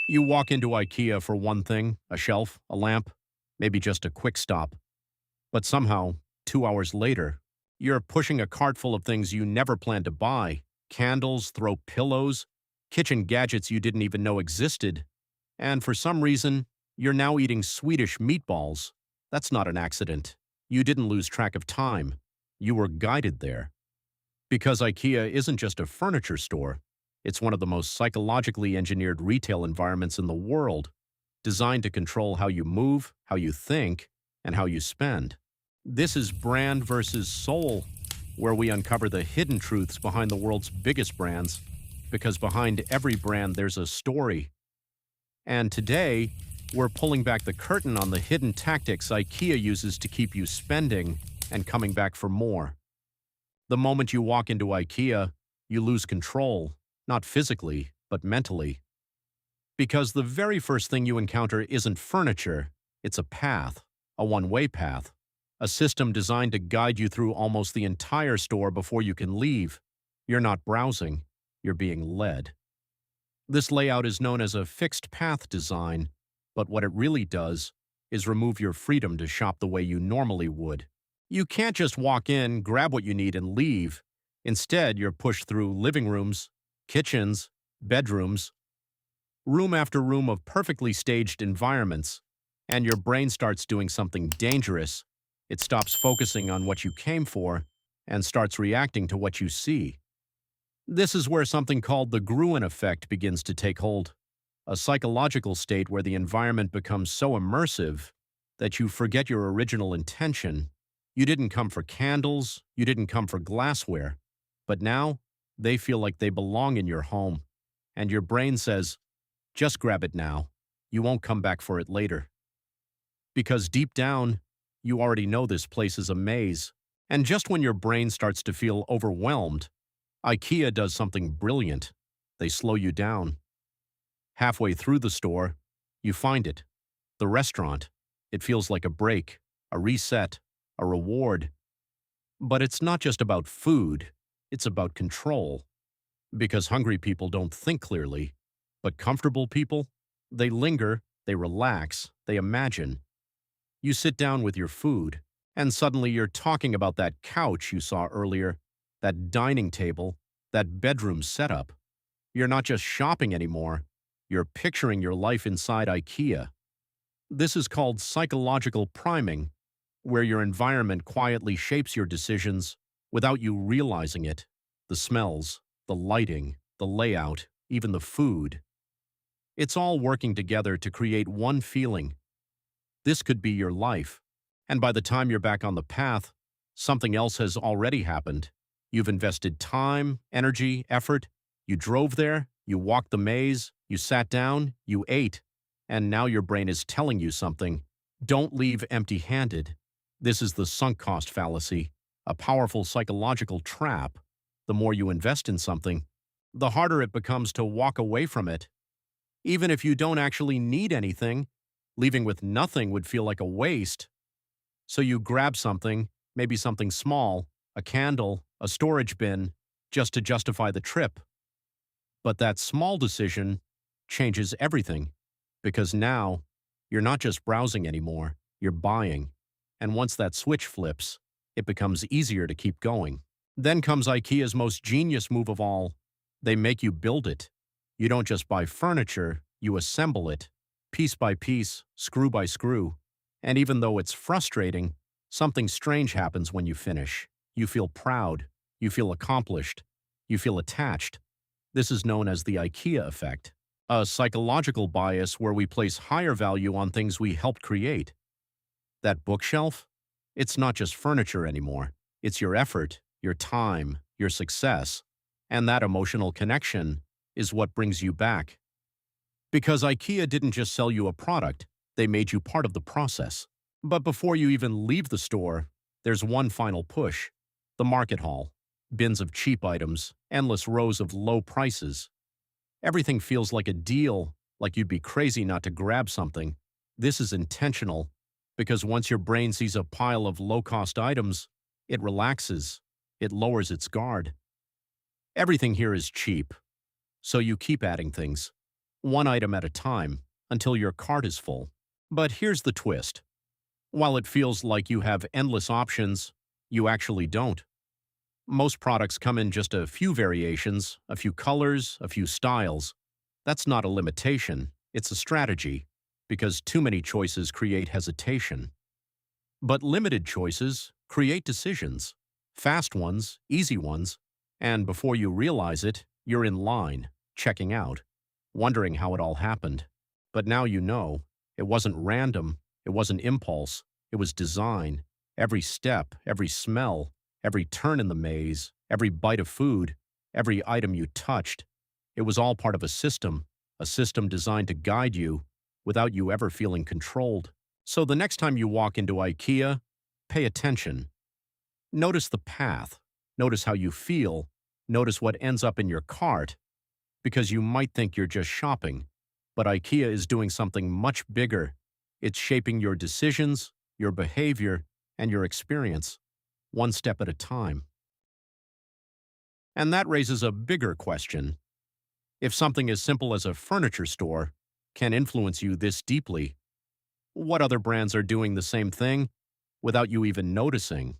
You walk into IKEA for one thing, a shelf, a lamp, maybe just a quick stop. But somehow, 2 hours later, you're pushing a cart full of things you never planned to buy: candles, throw pillows, kitchen gadgets you didn't even know existed. And for some reason, you're now eating Swedish meatballs. That's not an accident. You didn't lose track of time. You were guided there. Because IKEA isn't just a furniture store, it's one of the most psychologically engineered retail environments in the world, designed to control how you move, how you think, and how you spend. This is Brand versus Soul, where we uncover the hidden truths behind the world's biggest brands, because behind every brand there's a story. And today, we're pulling back the curtain on the hidden tactics IKEA uses to keep you spending and coming back for more. The moment you walk into IKEA, you lose control, not physically, but mentally. Because the very first thing you encounter isn't furniture, it's a path, a one-way path, a system designed to guide you through almost the entire store before you can leave. You're not browsing, you're being led. This layout is known as a fixed path design, but what it really does is remove your freedom to shop the way you normally would. You can't just walk in, grab what you need, and leave. Instead, you're pushed through living rooms, kitchens, bedrooms, room after room of perfectly staged environments, and your brain starts doing something dangerous. It stops focusing on what you came for and starts reacting to what you see. This is where something called the Gruen effect begins to take hold, a psychological state where the environment becomes so immersive that you forget your original intention. You didn't come for candles, you didn't come for glassware, but now they feel like they belong in your home, and your brain says, just grab it now, you won't come back for it later. Because deep down, you already know this place is a maze, and just when your brain starts to feel overwhelmed, IKEA does something brilliant. They slow you down. Halfway through the store, you find it. The restaurant. It feels like a break, a reset, a reward. But it's not just about food, it's about control. Because hungry people don't think clearly, but comfortable people, they linger, they relax, they imagine. You sit down with your food, and suddenly you're talking about that couch you saw earlier, that dining table, that bedroom setup. You're not just shopping anymore, you're picturing your life inside IKEA. This is called psychological priming, where your environment quietly shapes your decisions without you realizing it. The smells, the lighting, the layout, even the food. It's all working together to create one feeling. This could be your life. And by the time you're back on the path, something else has already happened. You've invested time, energy, effort. You drove there, you walked the maze, you sat down, you ate. And now your brain is telling you something. Don't leave empty-handed. This is the sunk cost fallacy, a powerful psychological trap. The more you invest in something, the harder it becomes to walk away from it. Even if you don't actually need anything, leaving with nothing would feel like a waste. So you grab something, maybe something small, a candle, a storage bin, just to justify the trip. But that small decision changes everything, because now you're not just browsing anymore, you're buying. And once that switch flips, it becomes easier to keep going. Then comes IKEA's most genius move of all. They make you build it. You don't just buy furniture, you assemble it, piece by piece, screw by screw. And even though it's frustrating, something strange happens when you finish. You feel proud, you feel accomplished, you feel attached. This is known as the IKEA Effect, a psychological bias where we place higher value on things we helped create. That bookshelf? It's not just furniture anymore. It's your effort, your time, your success. And that emotional connection is what brings you back. Because IKEA didn't just sell you a product, they made you part of the process. But before you even leave the store, there's one final push. The market hall. Bins of cheap items, endless rows of low prices. Everything feels like a deal, like you'd be crazy not to grab something. This is intentional, because once your brain sees a pile of low-cost items, it relaxes, it lowers its guard. Everything here is cheap, so you keep adding things. one item at a time, until your cart is full. But here's the twist. While it feels like you have endless options, you actually don't. Most products come in just a few variations, a few colors, a few styles. That's not a limitation, it's a strategy, because too many choices create hesitation. But limited choices create decisions, fast ones, easy ones, and before you realize it, you're in line, checking out, wondering how it all happened. But now you know, it wasn't random, it wasn't impulse, it was design. Every step, every smell, every turn in the maze, every bite of food, every item you touched, it was all part of a system designed to guide you without you ever feeling controlled. So the next time you walk into IKEA, pay attention. Notice the path. Notice how you feel. Notice what ends up in your cart, because you might think you're just shopping, but IKEA is doing something much bigger. It's shaping your decisions, your behavior, and your experience, one step at a time. And that raises a bigger question. If something as simple as a furniture store can influence you this deeply, what other brands are doing the same thing without you even noticing?